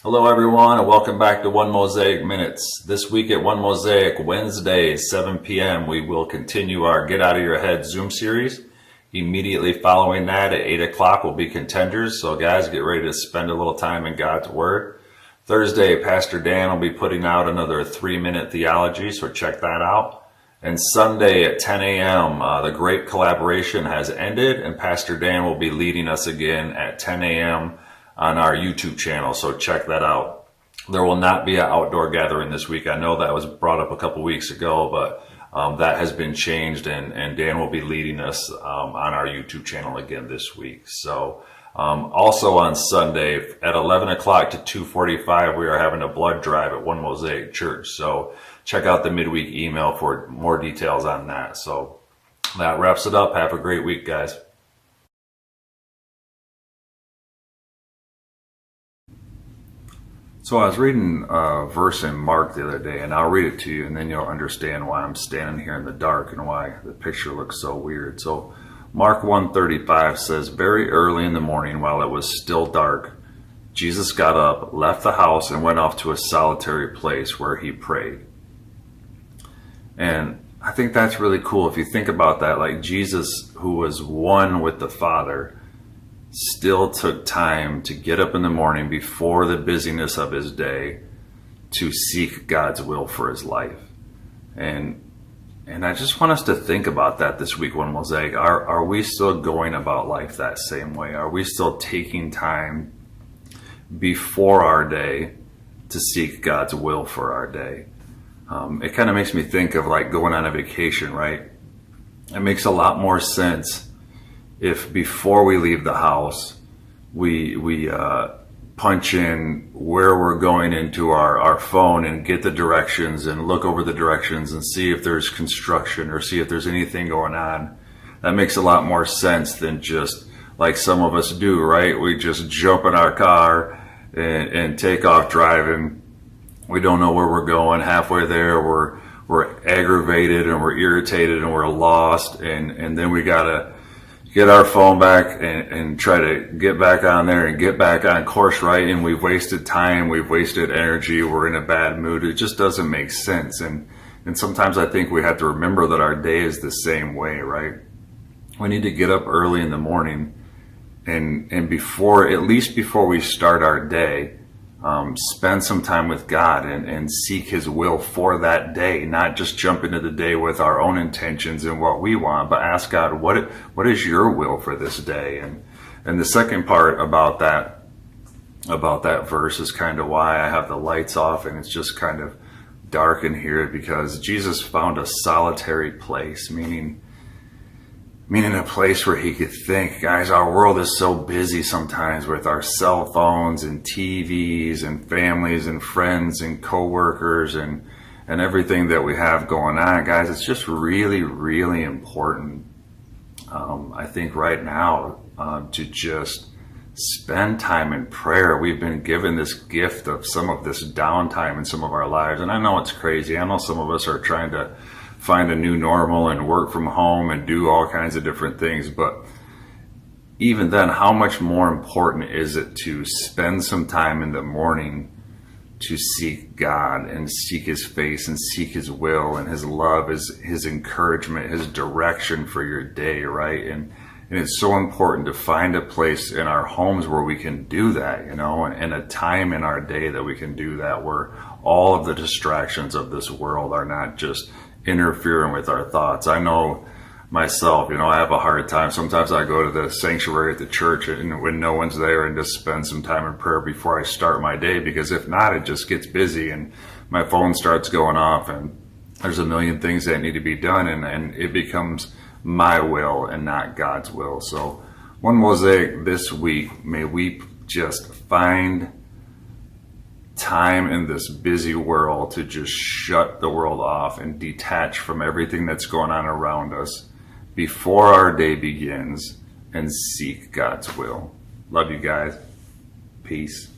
Hello everyone, and welcome back to 1Mosaic Minutes. This week at 1Mosaic, Wednesday, 7 p.m., we will continue our Get Out of Your Head Zoom series. Immediately following that at 8 o'clock will be Contenders, so guys, get ready to spend a little time in God's Word. Thursday, Pastor Dan will be putting out another 3-minute theology, so check that out. And Sunday at 10 a.m., the great collaboration has ended, and Pastor Dan will be leading us again at 10 a.m., on our YouTube channel, so check that out. There will not be an outdoor gathering this week. I know that was brought up a couple weeks ago, but that has been changed, and Dan will be leading us on our YouTube channel again this week. So also on Sunday at 11 o'clock to 2:45, we are having a blood drive at 1Mosaic Church. So check out the midweek email for more details on that. So that wraps it up. Have a great week, guys. So I was reading a verse in Mark the other day, and I'll read it to you, and then you'll understand why I'm standing here in the dark and why the picture looks so weird. So Mark 1:35 says, "Very early in the morning, while it was still dark, Jesus got up, left the house, and went off to a solitary place where he prayed." And I think that's really cool. If you think about that, like Jesus, who was one with the Father, still took time to get up in the morning before the busyness of his day to seek God's will for his life. And I just want us to think about that this week, 1Mosaic. Are we still going about life that same way? Are we still taking time before our day to seek God's will for our day? It kind of makes me think of like going on a vacation, right? It makes a lot more sense if before we leave the house, we punch in where we're going into our phone and get the directions and look over the directions and see if there's construction or see if there's anything going on. That makes a lot more sense than just like some of us do, right? We just jump in our car and take off driving. We don't know where we're going. Halfway there, we're aggravated and we're irritated and we're lost, and then we gotta get our phone back and try to get back on there and get back on course, right? And we've wasted time, we've wasted energy, we're in a bad mood. It just doesn't make sense. And sometimes I think we have to remember that our day is the same way, right? We need to get up early in the morning and before, at least before we start our day, spend some time with God and seek his will for that day, not just jump into the day with our own intentions and what we want, but ask God, what is your will for this day? And the second part about that verse is kind of why I have the lights off and it's just kind of dark in here, because Jesus found a solitary place, meaning a place where he could think. Guys, our world is so busy sometimes with our cell phones and TVs and families and friends and coworkers and everything that we have going on. Guys, it's just really, really important, I think right now, to just spend time in prayer. We've been given this gift of some of this downtime in some of our lives. And I know it's crazy. I know some of us are trying to find a new normal and work from home and do all kinds of different things. But even then, how much more important is it to spend some time in the morning to seek God and seek his face and seek his will and his love, his encouragement, his direction for your day, right? And it's so important to find a place in our homes where we can do that, and a time in our day that we can do that, where all of the distractions of this world are not just interfering with our thoughts. I know myself, I have a hard time. Sometimes I go to the sanctuary at the church and when no one's there and just spend some time in prayer before I start my day, because if not, it just gets busy and my phone starts going off and there's a million things that need to be done, and it becomes my will and not God's will. So 1Mosaic this week, may we just find time in this busy world to just shut the world off and detach from everything that's going on around us before our day begins and seek God's will. Love you guys. Peace.